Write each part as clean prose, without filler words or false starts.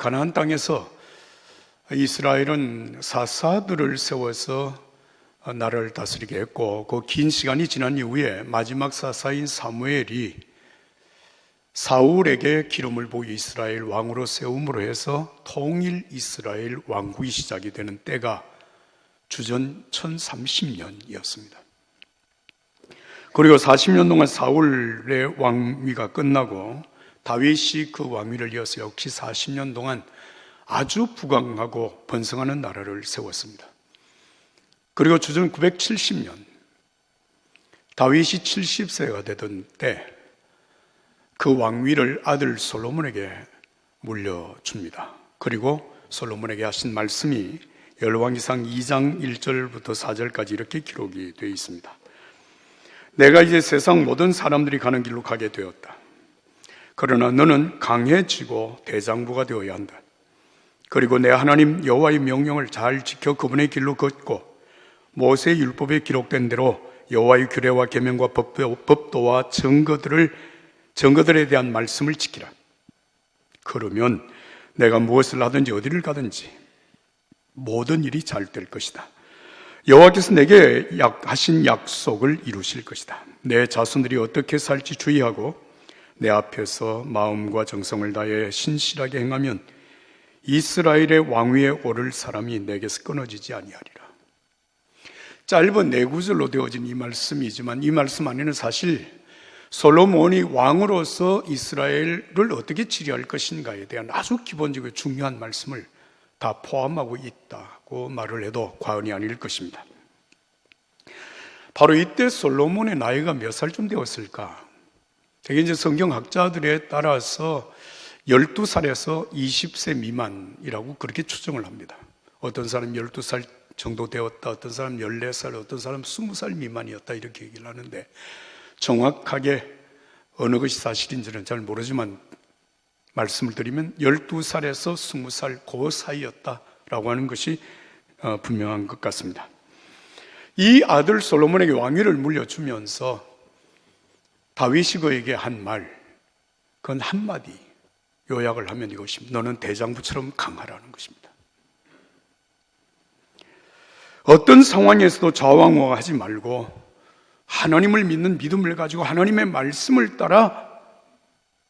가나안 땅에서 이스라엘은 사사들을 세워서 나라를 다스리게 했고, 그 긴 시간이 지난 이후에 마지막 사사인 사무엘이 사울에게 기름을 부어 이스라엘 왕으로 세움으로 해서 통일 이스라엘 왕국이 시작이 되는 때가 주전 1030년이었습니다. 그리고 40년 동안 사울의 왕위가 끝나고 다윗이 그 왕위를 이어서 역시 40년 동안 아주 부강하고 번성하는 나라를 세웠습니다. 그리고 주전 970년 다윗이 70세가 되던 때 그 왕위를 아들 솔로몬에게 물려줍니다. 그리고 솔로몬에게 하신 말씀이 열왕기상 2장 1절부터 4절까지 이렇게 기록이 되어 있습니다. 내가 이제 세상 모든 사람들이 가는 길로 가게 되었다. 그러나 너는 강해지고 대장부가 되어야 한다. 그리고 내 하나님 여호와의 명령을 잘 지켜 그분의 길로 걷고 모세의 율법에 기록된 대로 여호와의 규례와 계명과 법도와 증거들에 대한 말씀을 지키라. 그러면 내가 무엇을 하든지 어디를 가든지 모든 일이 잘 될 것이다. 여호와께서 내게 하신 약속을 이루실 것이다. 내 자손들이 어떻게 살지 주의하고 내 앞에서 마음과 정성을 다해 신실하게 행하면 이스라엘의 왕위에 오를 사람이 내게서 끊어지지 아니하리라. 짧은 네 구절로 되어진 이 말씀이지만 이 말씀 안에는 사실 솔로몬이 왕으로서 이스라엘을 어떻게治理할 것인가에 대한 아주 기본적이고 중요한 말씀을 다 포함하고 있다고 말을 해도 과언이 아닐 것입니다. 바로 이때 솔로몬의 나이가 몇 살쯤 되었을까? 되게 이제 성경학자들에 따라서 12살에서 20세 미만이라고 그렇게 추정을 합니다. 어떤 사람은 12살 정도 되었다, 어떤 사람은 14살, 어떤 사람은 20살 미만이었다 이렇게 얘기를 하는데 정확하게 어느 것이 사실인지는 잘 모르지만 말씀을 드리면 12살에서 20살 그 사이였다라고 하는 것이 분명한 것 같습니다. 이 아들 솔로몬에게 왕위를 물려주면서 다윗이 그에게 한 말, 그건 한마디 요약을 하면 이것입니다. 너는 대장부처럼 강하라는 것입니다. 어떤 상황에서도 좌왕우왕하지 말고 하나님을 믿는 믿음을 가지고 하나님의 말씀을 따라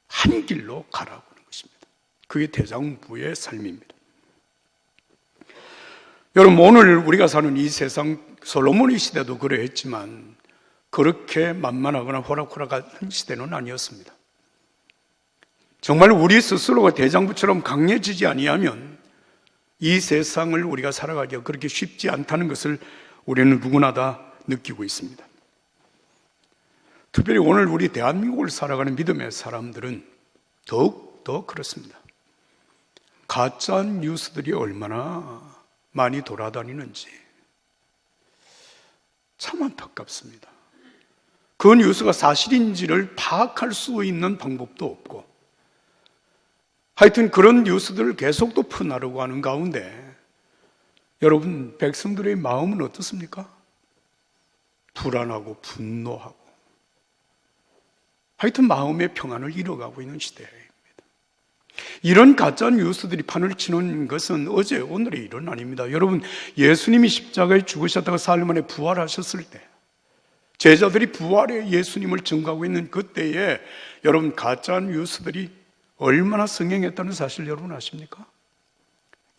한 길로 가라고 하는 것입니다. 그게 대장부의 삶입니다. 여러분, 오늘 우리가 사는 이 세상 솔로몬의 시대도 그러했지만 그렇게 만만하거나 호락호락한 시대는 아니었습니다. 정말 우리 스스로가 대장부처럼 강해지지 아니하면 이 세상을 우리가 살아가기가 그렇게 쉽지 않다는 것을 우리는 누구나 다 느끼고 있습니다. 특별히 오늘 우리 대한민국을 살아가는 믿음의 사람들은 더욱 더 그렇습니다. 가짜 뉴스들이 얼마나 많이 돌아다니는지 참 안타깝습니다. 그 뉴스가 사실인지를 파악할 수 있는 방법도 없고 하여튼 그런 뉴스들을 계속 또 퍼나르고 하는 가운데 여러분, 백성들의 마음은 어떻습니까? 불안하고 분노하고 하여튼 마음의 평안을 잃어가고 있는 시대입니다. 이런 가짜 뉴스들이 판을 치는 것은 어제 오늘의 일은 아닙니다. 여러분, 예수님이 십자가에 죽으셨다가 사흘 만에 부활하셨을 때 제자들이 부활의 예수님을 증거하고 있는 그때에 여러분, 가짜 뉴스들이 얼마나 성행했다는 사실 여러분 아십니까?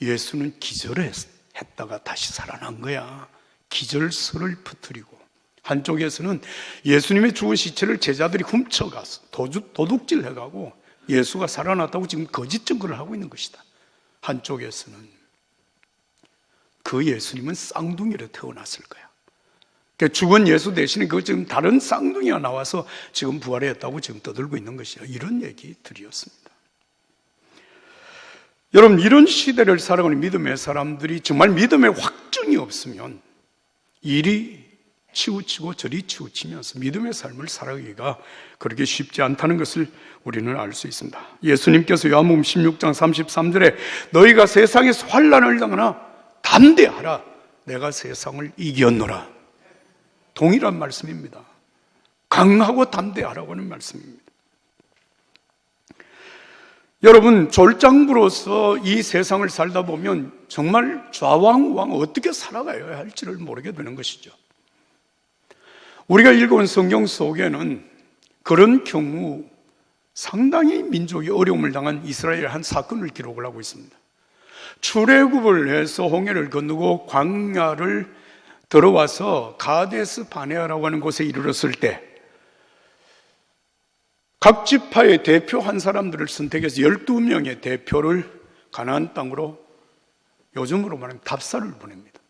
예수는 기절을 했다가 다시 살아난 거야. 기절설을 퍼뜨리고 한쪽에서는 예수님의 죽은 시체를 제자들이 훔쳐가서 도둑질해가고 예수가 살아났다고 지금 거짓 증거를 하고 있는 것이다. 한쪽에서는 그 예수님은 쌍둥이로 태어났을 거야. 그러니까 죽은 예수 대신에 그 지금 다른 쌍둥이가 나와서 지금 부활했다고 지금 떠들고 있는 것이야. 이런 얘기들이었습니다. 여러분, 이런 시대를 살아가는 믿음의 사람들이 정말 믿음의 확증이 없으면 이리 치우치고 저리 치우치면서 믿음의 삶을 살아가기가 그렇게 쉽지 않다는 것을 우리는 알 수 있습니다. 예수님께서 요한복음 16장 33절에 너희가 세상에서 환난을 당하나 담대하라, 내가 세상을 이겼노라. 동일한 말씀입니다. 강하고 담대하라고 하는 말씀입니다. 여러분, 졸장부로서 이 세상을 살다 보면 정말 좌왕우왕 어떻게 살아가야 할지를 모르게 되는 것이죠. 우리가 읽어온 성경 속에는 그런 경우 상당히 민족이 어려움을 당한 이스라엘 한 사건을 기록을 하고 있습니다. 출애굽을 해서 홍해를 건너고 광야를 들어와서 가데스 바네아라고 하는 곳에 이르렀을 때 각 지파의 대표 한 사람들을 선택해서 12명의 대표를 가나안 땅으로 요즘으로 말하면 답사를 보냅니다.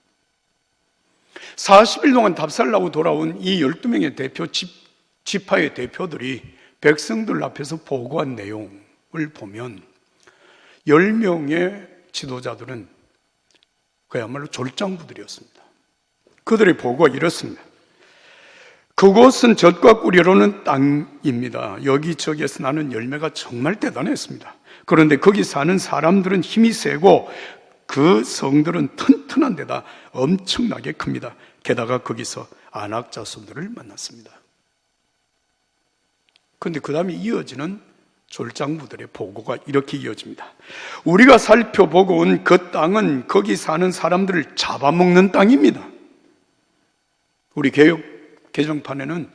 40일 동안 답사를 하고 돌아온 이 12명의 대표 지파의 대표들이 백성들 앞에서 보고한 내용을 보면 10명의 지도자들은 그야말로 졸장부들이었습니다. 그들의 보고가 이렇습니다. 그곳은 젖과 꿀이 흐르는 땅입니다. 여기저기에서 나는 열매가 정말 대단했습니다. 그런데 거기 사는 사람들은 힘이 세고 그 성들은 튼튼한 데다 엄청나게 큽니다. 게다가 거기서 아낙 자손들을 만났습니다. 그런데 그 다음에 이어지는 졸장부들의 보고가 이렇게 이어집니다. 우리가 살펴보고 온 그 땅은 거기 사는 사람들을 잡아먹는 땅입니다. 우리 개정판에는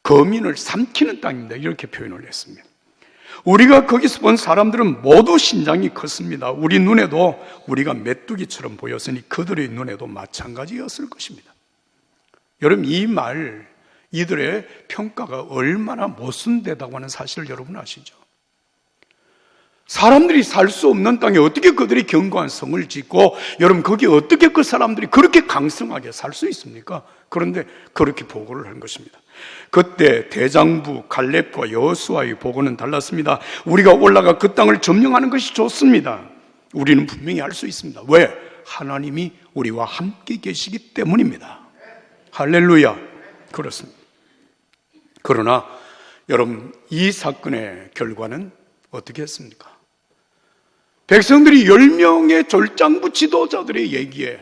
거민을 삼키는 땅입니다. 이렇게 표현을 했습니다. 우리가 거기서 본 사람들은 모두 신장이 컸습니다. 우리 눈에도 우리가 메뚜기처럼 보였으니 그들의 눈에도 마찬가지였을 것입니다. 여러분, 이 말, 이들의 평가가 얼마나 모순되다고 하는 사실을 여러분 아시죠? 사람들이 살 수 없는 땅에 어떻게 그들이 견고한 성을 짓고, 여러분, 거기에 어떻게 그 사람들이 그렇게 강성하게 살 수 있습니까? 그런데 그렇게 보고를 한 것입니다. 그때 대장부 갈렙과 여호수아의 보고는 달랐습니다. 우리가 올라가 그 땅을 점령하는 것이 좋습니다. 우리는 분명히 할 수 있습니다. 왜? 하나님이 우리와 함께 계시기 때문입니다. 할렐루야. 그렇습니다. 그러나 여러분, 이 사건의 결과는 어떻게 했습니까? 백성들이 10명의 졸장부 지도자들의 얘기에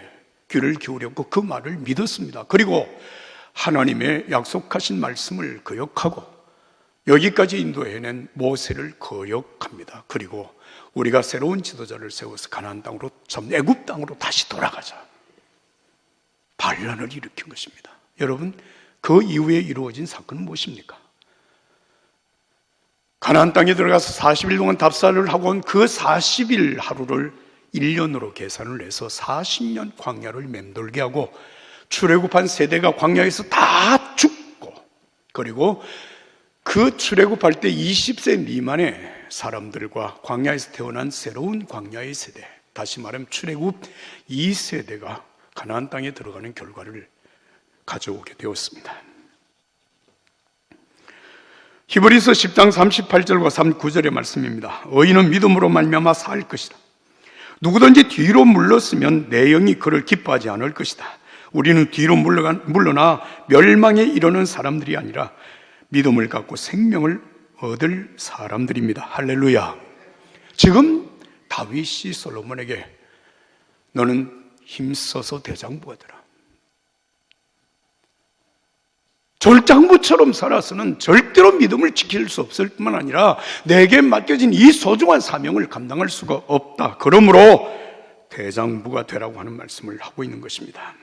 귀를 기울였고 그 말을 믿었습니다. 그리고 하나님의 약속하신 말씀을 거역하고 여기까지 인도해낸 모세를 거역합니다. 그리고 우리가 새로운 지도자를 세워서 가나안 땅으로, 애굽 땅으로 다시 돌아가자, 반란을 일으킨 것입니다. 여러분, 그 이후에 이루어진 사건은 무엇입니까? 가나안 땅에 들어가서 40일 동안 답사를 하고 온 그 40일 하루를 1년으로 계산을 해서 40년 광야를 맴돌게 하고 출애굽한 세대가 광야에서 다 죽고, 그리고 그 출애굽할 때 20세 미만의 사람들과 광야에서 태어난 새로운 광야의 세대, 다시 말하면 출애굽 2세대가 가나안 땅에 들어가는 결과를 가져오게 되었습니다. 히브리서 10장 38절과 39절의 말씀입니다. 의인은 믿음으로 말미암아 살 것이다. 누구든지 뒤로 물렀으면 내 영이 그를 기뻐하지 않을 것이다. 우리는 뒤로 물러나 멸망에 이르는 사람들이 아니라 믿음을 갖고 생명을 얻을 사람들입니다. 할렐루야. 지금 다윗이 솔로몬에게 너는 힘써서 대장부가 되라, 졸장부처럼 살아서는 절대로 믿음을 지킬 수 없을 뿐만 아니라 내게 맡겨진 이 소중한 사명을 감당할 수가 없다. 그러므로 대장부가 되라고 하는 말씀을 하고 있는 것입니다.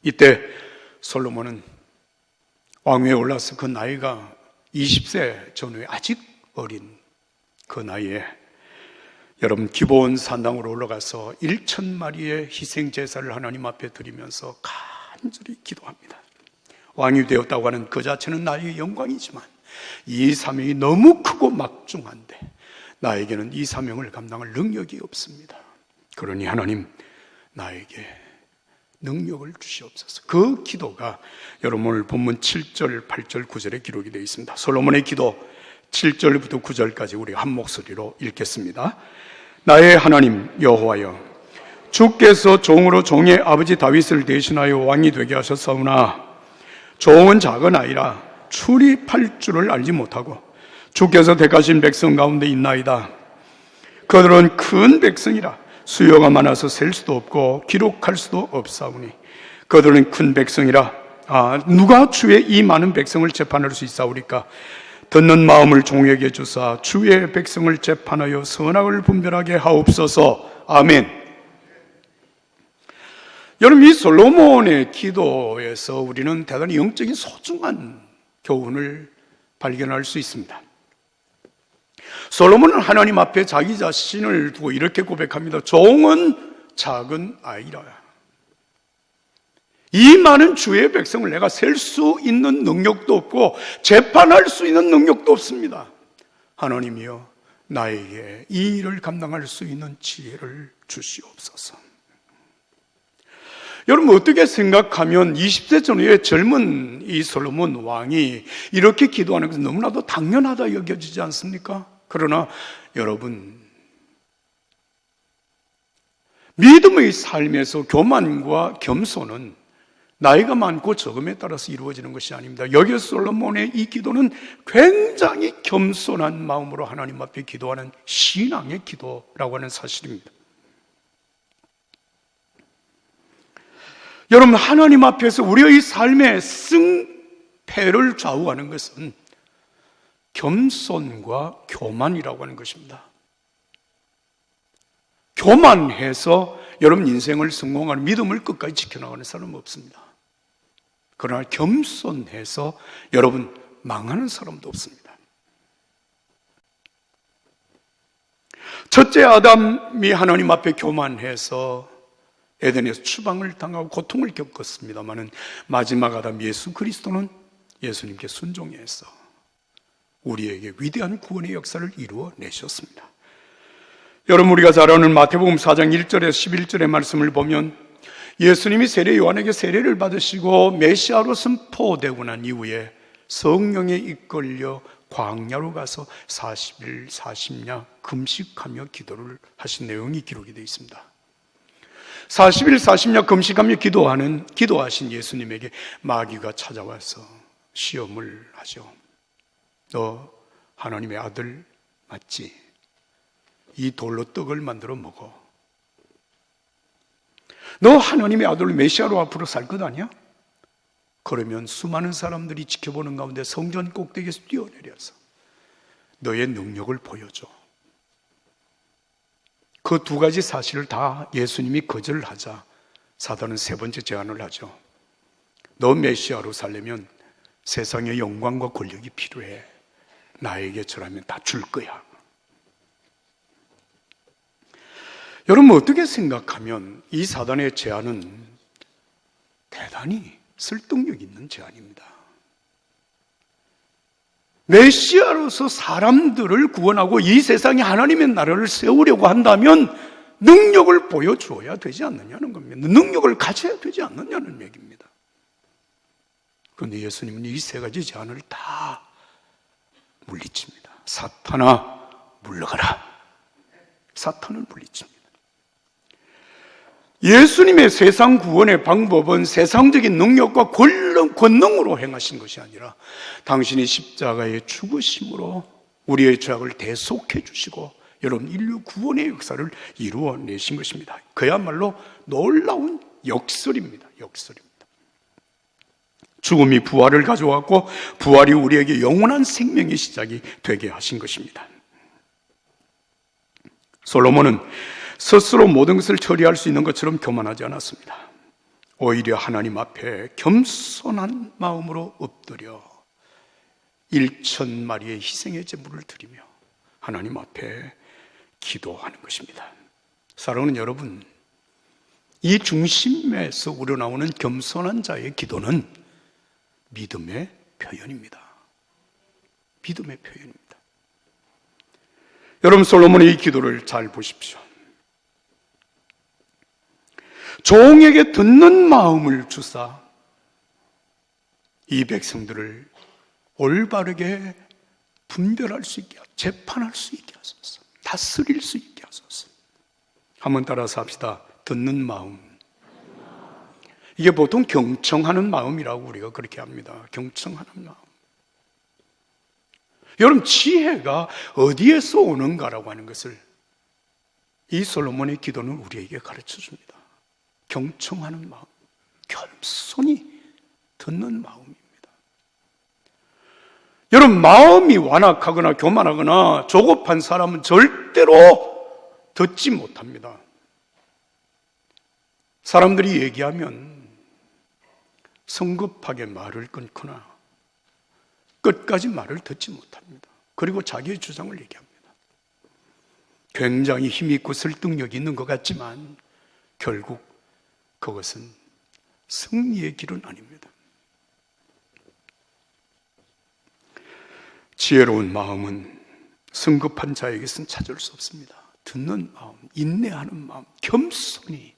이때 솔로몬은 왕위에 올라서 그 나이가 20세 전후에 아직 어린 그 나이에 여러분, 기브온 산당으로 올라가서 1,000마리의 희생제사를 하나님 앞에 드리면서 간절히 기도합니다. 왕이 되었다고 하는 그 자체는 나의 영광이지만 이 사명이 너무 크고 막중한데 나에게는 이 사명을 감당할 능력이 없습니다. 그러니 하나님, 나에게 능력을 주시옵소서. 그 기도가 여러분 오늘 본문 7절, 8절, 9절에 기록이 되어 있습니다. 솔로몬의 기도 7절부터 9절까지 우리 한 목소리로 읽겠습니다. 나의 하나님 여호와여, 주께서 종으로 종의 아버지 다윗을 대신하여 왕이 되게 하셨사오나 종은 작은 아이라 출입할 줄을 알지 못하고 주께서 택하신 백성 가운데 있나이다. 그들은 큰 백성이라 수요가 많아서 셀 수도 없고 기록할 수도 없사오니 그들은 큰 백성이라 누가 주의 이 많은 백성을 재판할 수 있사오리까? 듣는 마음을 종에게 주사 주의 백성을 재판하여 선악을 분별하게 하옵소서. 아멘. 여러분, 이 솔로몬의 기도에서 우리는 대단히 영적인 소중한 교훈을 발견할 수 있습니다. 솔로몬은 하나님 앞에 자기 자신을 두고 이렇게 고백합니다. 종은 작은 아이라. 이 많은 주의 백성을 내가 셀 수 있는 능력도 없고 재판할 수 있는 능력도 없습니다. 하나님이여, 나에게 이 일을 감당할 수 있는 지혜를 주시옵소서. 여러분, 어떻게 생각하면 20세 전후의 젊은 이 솔로몬 왕이 이렇게 기도하는 것은 너무나도 당연하다 여겨지지 않습니까? 그러나 여러분, 믿음의 삶에서 교만과 겸손은 나이가 많고 적음에 따라서 이루어지는 것이 아닙니다. 여기 솔로몬의 이 기도는 굉장히 겸손한 마음으로 하나님 앞에 기도하는 신앙의 기도라고 하는 사실입니다. 여러분, 하나님 앞에서 우리의 삶의 승패를 좌우하는 것은 겸손과 교만이라고 하는 것입니다. 교만해서 여러분 인생을 성공하는 믿음을 끝까지 지켜나가는 사람은 없습니다. 그러나 겸손해서 여러분 망하는 사람도 없습니다. 첫째 아담이 하나님 앞에 교만해서 에덴에서 추방을 당하고 고통을 겪었습니다마는 마지막 아담 예수 그리스도는 예수님께 순종해서 우리에게 위대한 구원의 역사를 이루어내셨습니다. 여러분, 우리가 잘 아는 마태복음 4장 1절에서 11절의 말씀을 보면 예수님이 세례 요한에게 세례를 받으시고 메시아로 선포되고 난 이후에 성령에 이끌려 광야로 가서 40일 40야 금식하며 기도를 하신 내용이 기록이 되어 있습니다. 40일 40야 금식하며 기도하신 예수님에게 마귀가 찾아와서 시험을 하죠. 너 하나님의 아들 맞지? 이 돌로 떡을 만들어 먹어. 너 하나님의 아들로 메시아로 앞으로 살 것 아니야? 그러면 수많은 사람들이 지켜보는 가운데 성전 꼭대기에서 뛰어내려서 너의 능력을 보여줘. 그 두 가지 사실을 다 예수님이 거절하자 사단은 세 번째 제안을 하죠. 너 메시아로 살려면 세상의 영광과 권력이 필요해. 나에게 절하면 다 줄 거야. 여러분, 어떻게 생각하면 이 사단의 제안은 대단히 설득력 있는 제안입니다. 메시아로서 사람들을 구원하고 이 세상에 하나님의 나라를 세우려고 한다면 능력을 보여주어야 되지 않느냐는 겁니다. 능력을 가져야 되지 않느냐는 얘기입니다. 그런데 예수님은 이 세 가지 제안을 다 물리칩니다. 사탄아, 물러가라. 사탄을 물리칩니다. 예수님의 세상 구원의 방법은 세상적인 능력과 권능으로 행하신 것이 아니라 당신이 십자가의 죽으심으로 우리의 죄악을 대속해 주시고 여러분 인류 구원의 역사를 이루어내신 것입니다. 그야말로 놀라운 역설입니다. 역설입니다. 죽음이 부활을 가져왔고 부활이 우리에게 영원한 생명의 시작이 되게 하신 것입니다. 솔로몬은 스스로 모든 것을 처리할 수 있는 것처럼 교만하지 않았습니다. 오히려 하나님 앞에 겸손한 마음으로 엎드려 1,000마리의 희생의 제물을 드리며 하나님 앞에 기도하는 것입니다. 사랑하는 여러분, 이 중심에서 우러나오는 겸손한 자의 기도는 믿음의 표현입니다. 믿음의 표현입니다. 여러분, 솔로몬의 이 기도를 잘 보십시오. 종에게 듣는 마음을 주사 이 백성들을 올바르게 분별할 수 있게, 재판할 수 있게 하소서. 다스릴 수 있게 하소서. 한번 따라서 합시다. 듣는 마음. 이게 보통 경청하는 마음이라고 우리가 그렇게 합니다. 경청하는 마음. 여러분, 지혜가 어디에서 오는가라고 하는 것을 이 솔로몬의 기도는 우리에게 가르쳐 줍니다. 경청하는 마음, 겸손히 듣는 마음입니다. 여러분, 마음이 완악하거나 교만하거나 조급한 사람은 절대로 듣지 못합니다. 사람들이 얘기하면 성급하게 말을 끊거나 끝까지 말을 듣지 못합니다. 그리고 자기의 주장을 얘기합니다. 굉장히 힘있고 설득력이 있는 것 같지만 결국 그것은 승리의 길은 아닙니다. 지혜로운 마음은 성급한 자에게서는 찾을 수 없습니다. 듣는 마음, 인내하는 마음, 겸손히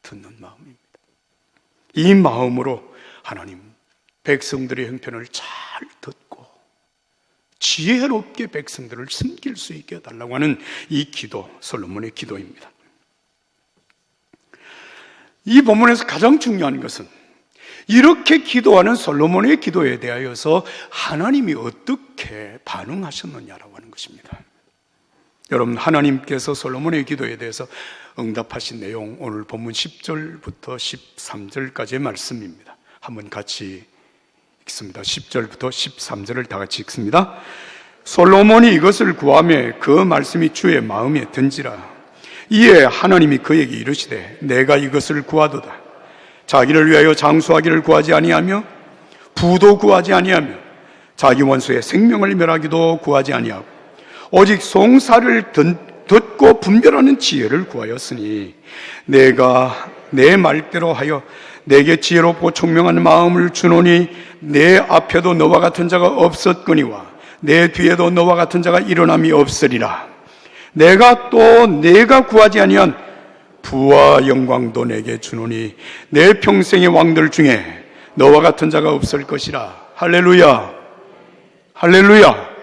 듣는 마음입니다. 이 마음으로 하나님, 백성들의 형편을 잘 듣고 지혜롭게 백성들을 섬길 수 있게 해달라고 하는 이 기도, 솔로몬의 기도입니다. 이 본문에서 가장 중요한 것은 이렇게 기도하는 솔로몬의 기도에 대하여서 하나님이 어떻게 반응하셨느냐라고 하는 것입니다. 여러분, 하나님께서 솔로몬의 기도에 대해서 응답하신 내용, 오늘 본문 10절부터 13절까지의 말씀입니다. 한번 같이 읽습니다. 10절부터 13절을 다 같이 읽습니다. 솔로몬이 이것을 구하며 그 말씀이 주의 마음에 든지라. 이에 하나님이 그에게 이르시되 내가 이것을 구하도다. 자기를 위하여 장수하기를 구하지 아니하며 부도 구하지 아니하며 자기 원수의 생명을 멸하기도 구하지 아니하고 오직 송사를 듣고 분별하는 지혜를 구하였으니 내가 내 말대로 하여 내게 지혜롭고 총명한 마음을 주노니 내 앞에도 너와 같은 자가 없었거니와 내 뒤에도 너와 같은 자가 일어남이 없으리라. 내가 구하지 아니한 부와 영광도 내게 주노니 내 평생의 왕들 중에 너와 같은 자가 없을 것이라. 할렐루야, 할렐루야.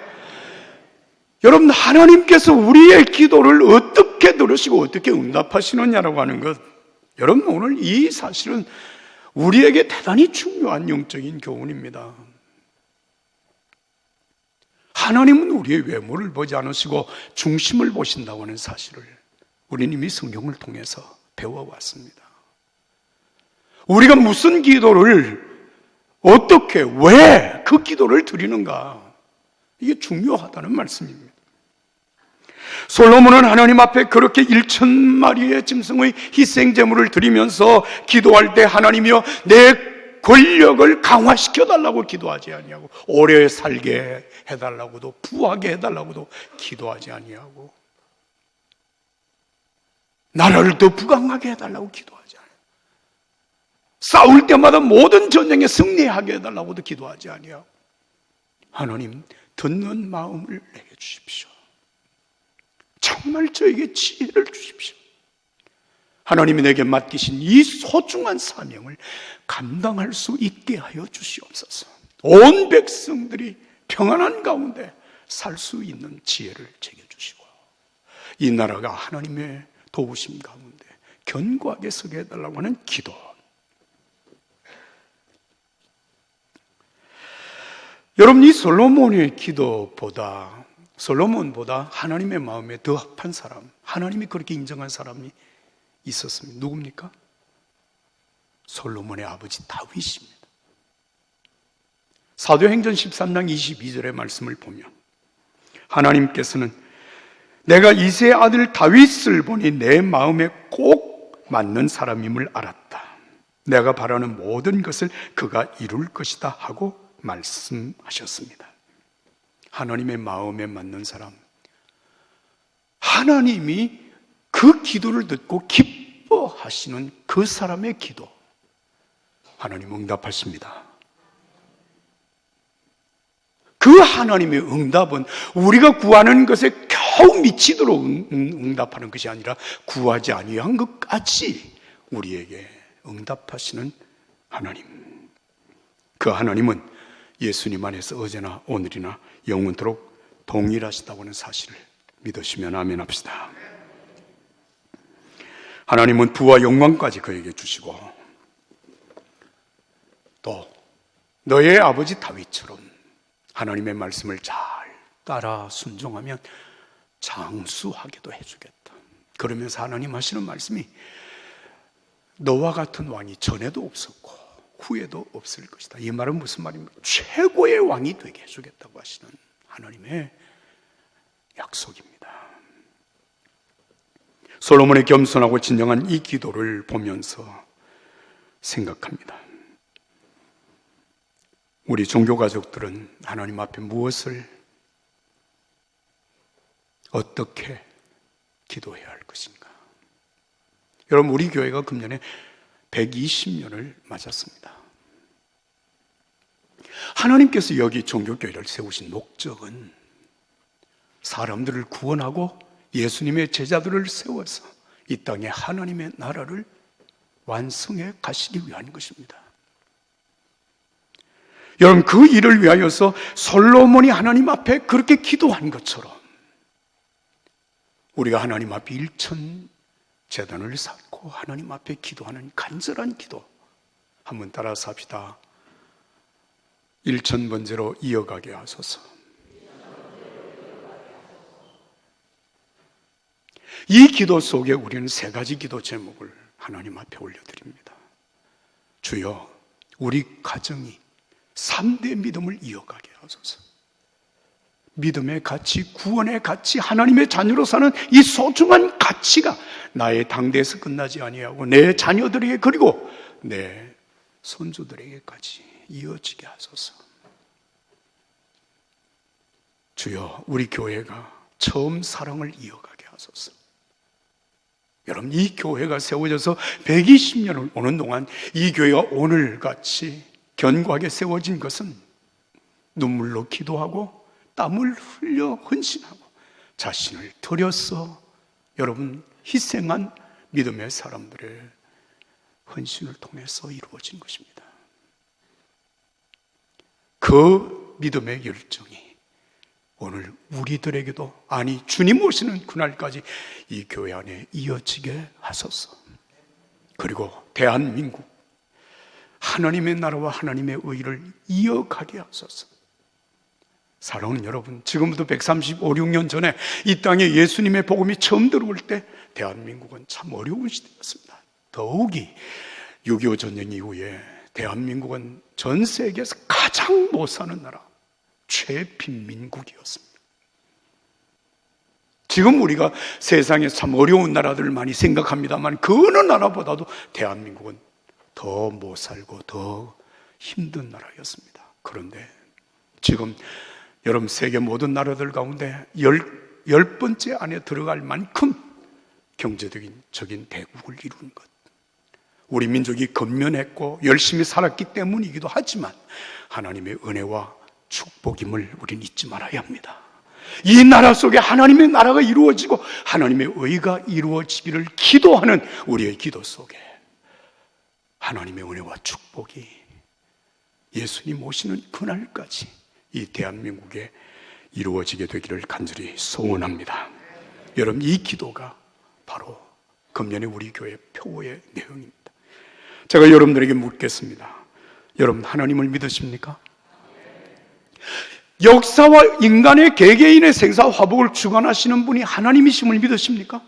여러분, 하나님께서 우리의 기도를 어떻게 들으시고 어떻게 응답하시느냐라고 하는 것, 여러분, 오늘 이 사실은 우리에게 대단히 중요한 영적인 교훈입니다. 하나님은 우리의 외모를 보지 않으시고 중심을 보신다고 하는 사실을 우리는 이미 성경을 통해서 배워왔습니다. 우리가 무슨 기도를 어떻게, 왜 그 기도를 드리는가, 이게 중요하다는 말씀입니다. 솔로몬은 하나님 앞에 그렇게 1,000마리의 짐승의 희생제물을 드리면서 기도할 때 하나님이여 내 권력을 강화시켜달라고 기도하지 아니하고 오래 살게 해달라고도 부하게 해달라고도 기도하지 아니하고 나라를 더 부강하게 해달라고 기도하지 않아요. 싸울 때마다 모든 전쟁에 승리하게 해달라고도 기도하지 아니하고 하나님, 듣는 마음을 내게 주십시오. 정말 저에게 지혜를 주십시오. 하나님이 내게 맡기신 이 소중한 사명을 감당할 수 있게 하여 주시옵소서. 온 백성들이 평안한 가운데 살 수 있는 지혜를 제게 주시고 이 나라가 하나님의 도우심 가운데 견고하게 서게 해달라고 하는 기도. 여러분, 이 솔로몬의 기도보다, 솔로몬보다 하나님의 마음에 더 합한 사람, 하나님이 그렇게 인정한 사람이 있었습니다. 누굽니까? 솔로몬의 아버지 다윗입니다. 사도행전 13장 22절의 말씀을 보면 하나님께서는 내가 이새의 아들 다윗을 보니 내 마음에 꼭 맞는 사람임을 알았다. 내가 바라는 모든 것을 그가 이룰 것이다 하고 말씀하셨습니다. 하나님의 마음에 맞는 사람, 하나님이 그 기도를 듣고 기뻐하시는 그 사람의 기도, 하나님 응답하십니다. 그 하나님의 응답은 우리가 구하는 것에 겨우 미치도록 응답하는 것이 아니라 구하지 아니한 것까지 우리에게 응답하시는 하나님. 그 하나님은 예수님 안에서 어제나 오늘이나 영원토록 동일하시다고 하는 사실을 믿으시면 아멘 합시다. 하나님은 부와 영광까지 그에게 주시고 또 너의 아버지 다윗처럼 하나님의 말씀을 잘 따라 순종하면 장수하게도 해주겠다. 그러면서 하나님 하시는 말씀이 너와 같은 왕이 전에도 없었고 후회도 없을 것이다. 이 말은 무슨 말입니까? 최고의 왕이 되게 해주겠다고 하시는 하나님의 약속입니다. 솔로몬의 겸손하고 진정한 이 기도를 보면서 생각합니다. 우리 종교 가족들은 하나님 앞에 무엇을 어떻게 기도해야 할 것인가? 여러분, 우리 교회가 금년에 120년을 맞았습니다. 하나님께서 여기 종교교회를 세우신 목적은 사람들을 구원하고 예수님의 제자들을 세워서 이 땅에 하나님의 나라를 완성해 가시기 위한 것입니다. 여러분, 그 일을 위하여서 솔로몬이 하나님 앞에 그렇게 기도한 것처럼 우리가 하나님 앞에 일천 제단을 쌓고 하나님 앞에 기도하는 간절한 기도 한번 따라서 합시다. 일천 번째로 이어가게 하소서. 이 기도 속에 우리는 세 가지 기도 제목을 하나님 앞에 올려드립니다. 주여, 우리 가정이 3대 믿음을 이어가게 하소서. 믿음의 가치, 구원의 가치, 하나님의 자녀로 사는 이 소중한 가치가 나의 당대에서 끝나지 아니하고 내 자녀들에게 그리고 내 손주들에게까지 이어지게 하소서. 주여, 우리 교회가 처음 사랑을 이어가게 하소서. 여러분, 이 교회가 세워져서 120년을 오는 동안 이 교회가 오늘같이 견고하게 세워진 것은 눈물로 기도하고 땀을 흘려 헌신하고 자신을 들여서 여러분 희생한 믿음의 사람들의 헌신을 통해서 이루어진 것입니다. 그 믿음의 열정이 오늘 우리들에게도, 아니 주님 오시는 그날까지 이 교회 안에 이어지게 하소서. 그리고 대한민국 하나님의 나라와 하나님의 의를 이어가게 하소서. 사랑하는 여러분, 지금부터 135, 6년 전에 이 땅에 예수님의 복음이 처음 들어올 때 대한민국은 참 어려운 시대였습니다. 더욱이 6.25 전쟁 이후에 대한민국은 전 세계에서 가장 못 사는 나라, 최빈민국이었습니다. 지금 우리가 세상에 참 어려운 나라들을 많이 생각합니다만 그 어느 나라보다도 대한민국은 더 못 살고 더 힘든 나라였습니다. 그런데 지금 여러분, 세계 모든 나라들 가운데 열 번째 안에 들어갈 만큼 경제적인 대국을 이루는 것, 우리 민족이 건면했고 열심히 살았기 때문이기도 하지만 하나님의 은혜와 축복임을 우리는 잊지 말아야 합니다. 이 나라 속에 하나님의 나라가 이루어지고 하나님의 의가 이루어지기를 기도하는 우리의 기도 속에 하나님의 은혜와 축복이 예수님 오시는 그날까지 이 대한민국에 이루어지게 되기를 간절히 소원합니다. 여러분, 이 기도가 바로 금년에 우리 교회 표어의 내용입니다. 제가 여러분들에게 묻겠습니다. 여러분, 하나님을 믿으십니까? 역사와 인간의 개개인의 생사 화복을 주관하시는 분이 하나님이심을 믿으십니까?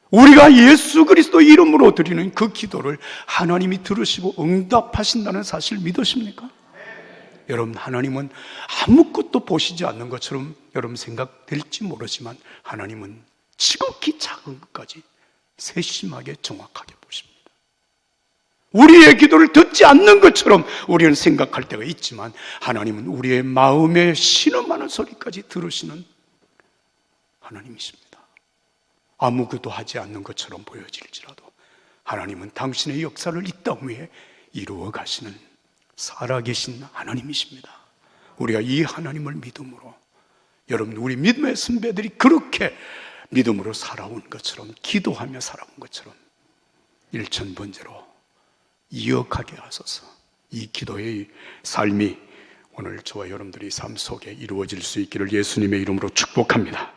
우리가 예수 그리스도 이름으로 드리는 그 기도를 하나님이 들으시고 응답하신다는 사실 믿으십니까? 여러분, 하나님은 아무것도 보시지 않는 것처럼 여러분 생각될지 모르지만 하나님은 지극히 작은 것까지 세심하게 정확하게 보십니다. 우리의 기도를 듣지 않는 것처럼 우리는 생각할 때가 있지만 하나님은 우리의 마음에 신음하는 소리까지 들으시는 하나님이십니다. 아무것도 하지 않는 것처럼 보여질지라도 하나님은 당신의 역사를 이 땅 위에 이루어 가시는 살아계신 하나님이십니다. 우리가 이 하나님을 믿음으로, 여러분, 우리 믿음의 선배들이 그렇게 믿음으로 살아온 것처럼, 기도하며 살아온 것처럼 일천번제로 이어가게 하소서. 이 기도의 삶이 오늘 저와 여러분들의 삶 속에 이루어질 수 있기를 예수님의 이름으로 축복합니다.